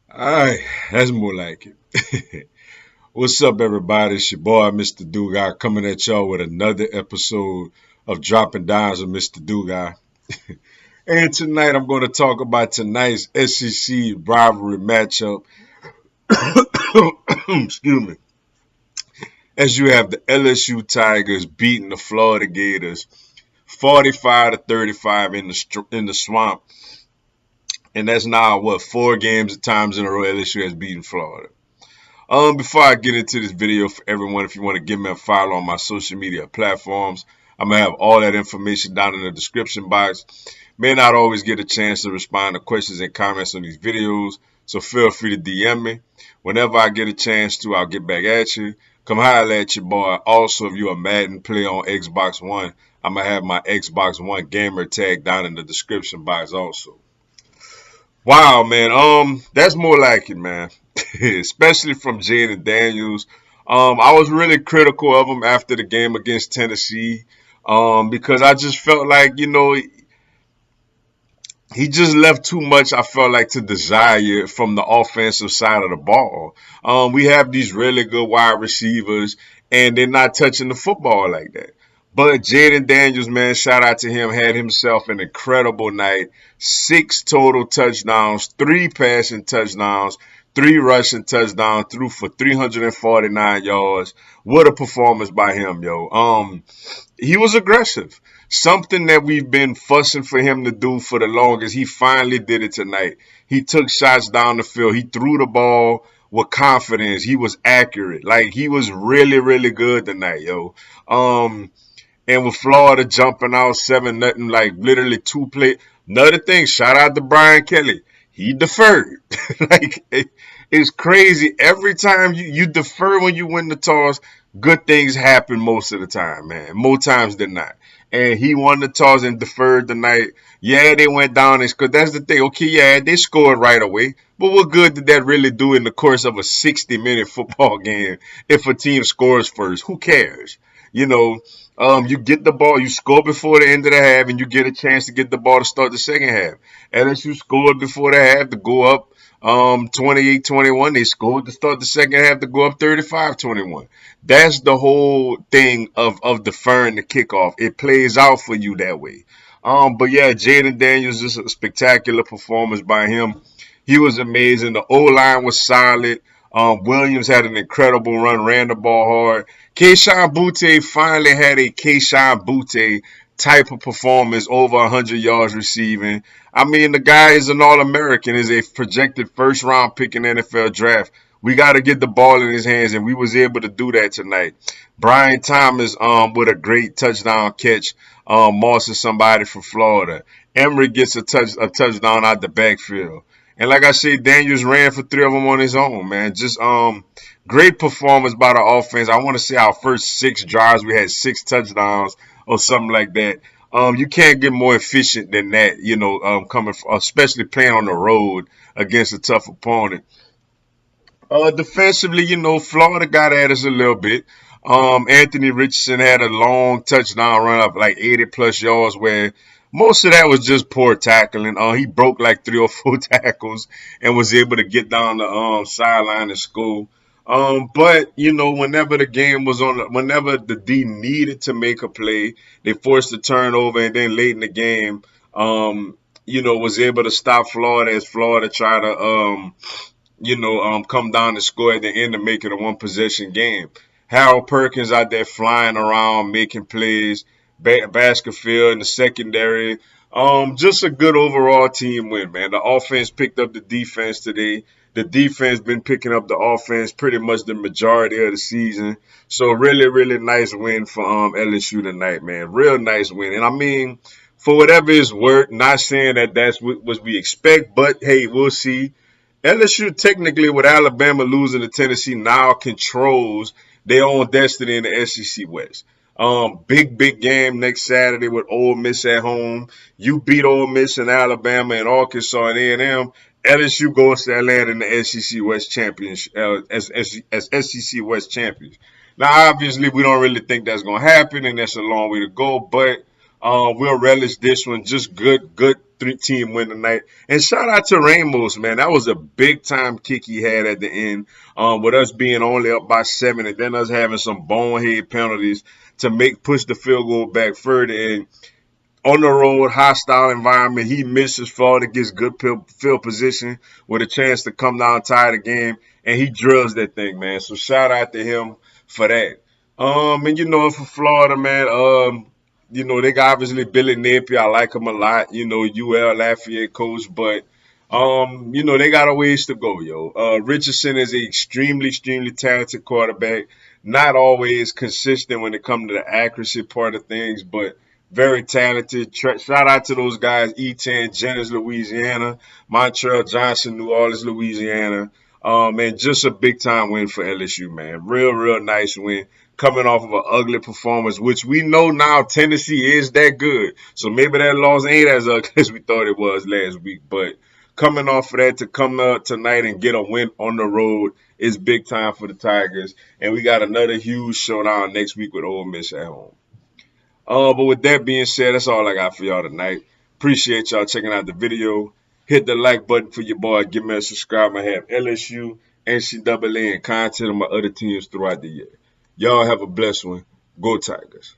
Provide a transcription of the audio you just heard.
Alright, that's more like it. What's up, everybody? It's your boy, Mr. Dugai, coming at y'all with another episode of Dropping Dimes with Mr. Dugai. And tonight I'm going to talk about tonight's SEC rivalry matchup. Excuse me. As you have the LSU Tigers beating the Florida Gators 45 to 35 in the swamp. And that's now what, 4 times in a row LSU has beaten Florida. Before I get into this video, for everyone, if you want to give me a follow on my social media platforms, I'm gonna have all that information down in the description box. May not always get a chance to respond to questions and comments on these videos, so feel free to DM me. Whenever I get a chance to, I'll get back at you. Come holler at your boy. Also, if you're a Madden player on Xbox One, I'm gonna have my Xbox One gamer tag down in the description box also. Wow, man. That's more like it, man. Especially from Jayden Daniels. I was really critical of him after the game against Tennessee. Because I just felt like, he just left too much, I felt like, to desire from the offensive side of the ball. We have these really good wide receivers, and they're not touching the football like that. But Jayden Daniels, man, shout out to him, had himself an incredible night. 6 total touchdowns, 3 passing touchdowns, 3 rushing touchdowns, threw for 349 yards. What a performance by him, yo. He was aggressive. Something that we've been fussing for him to do for the longest. He finally did it tonight. He took shots down the field. He threw the ball with confidence. He was accurate. Like, he was really, really good tonight, yo. And with Florida jumping out 7-0, like literally 2 play. Another thing, shout out to Brian Kelly. He deferred. Like, it's crazy. Every time you defer when you win the toss, good things happen most of the time, man. More times than not. And he won the toss and deferred the night. Yeah, they went down and scored. That's the thing. Okay, yeah, they scored right away. But what good did that really do in the course of a 60-minute football game if a team scores first? Who cares? You know, you get the ball, you score before the end of the half, and you get a chance to get the ball to start the second half. LSU scored before the half to go up 28-21. They scored to start the second half to go up 35-21. That's the whole thing of deferring the kickoff. It plays out for you that way. But yeah, Jayden Daniels, just a spectacular performance by him. He was amazing. The O line was solid. Williams had an incredible run, ran the ball hard. Keyshawn Butte finally had a Keyshawn Butte type of performance, over 100 yards receiving. I mean, the guy is an All-American, is a projected first-round pick in the NFL draft. We got to get the ball in his hands, and we was able to do that tonight. Brian Thomas with a great touchdown catch, mossing somebody from Florida. Emory gets a touchdown out the backfield. And like I said, Daniels ran for 3 of them on his own, man. Just great performance by the offense. I want to say our first 6 drives, we had 6 touchdowns or something like that. You can't get more efficient than that, coming from, especially playing on the road against a tough opponent. Defensively, Florida got at us a little bit. Anthony Richardson had a long touchdown run of like 80 plus yards where most of that was just poor tackling. He broke like 3 or 4 tackles and was able to get down the sideline and score. But whenever the game was on, whenever the D needed to make a play, they forced a turnover, and then late in the game, was able to stop Florida as Florida tried to come down and score at the end to make it a one-possession game. Harold Perkins out there flying around, making plays. Baskerville in the secondary. Just a good overall team win, man. The offense picked up the defense today. The defense been picking up the offense pretty much the majority of the season. So really, really nice win for LSU tonight, man. Real nice win. And I mean, for whatever it's worth, not saying that that's what we expect, but hey, we'll see. LSU technically with Alabama losing to Tennessee now controls their own destiny in the SEC West. Big game next Saturday with Ole Miss at home. You beat Ole Miss in Alabama and Arkansas and A&M. LSU goes to Atlanta in the SEC West champions as SEC West champions. Now, obviously, we don't really think that's going to happen, and that's a long way to go. But we'll relish this one. Just good team win tonight. And shout out to Ramos, man. That was a big time kick he had at the end. With us being only up by 7, and then us having some bonehead penalties to make push the field goal back further. And on the road, hostile environment. He misses fall to gets good field position with a chance to come down, tie the game, and he drills that thing, man. So shout out to him for that. And for Florida, man, they got obviously Billy Napier. I like him a lot. UL Lafayette coach, but they got a ways to go, yo. Richardson is an extremely, extremely talented quarterback. Not always consistent when it comes to the accuracy part of things, but very talented. Shout out to those guys, E10, Jennings, Louisiana, Montreal Johnson, New Orleans, Louisiana. And just a big time win for LSU, man. Real, real nice win. Coming off of an ugly performance, which we know now Tennessee is that good. So maybe that loss ain't as ugly as we thought it was last week. But coming off of that to come out tonight and get a win on the road is big time for the Tigers. And we got another huge showdown next week with Ole Miss at home. But with that being said, that's all I got for y'all tonight. Appreciate y'all checking out the video. Hit the like button for your boy. Give me a subscribe. I have LSU, NCAA, and content on my other teams throughout the year. Y'all have a blessed one. Go Tigers.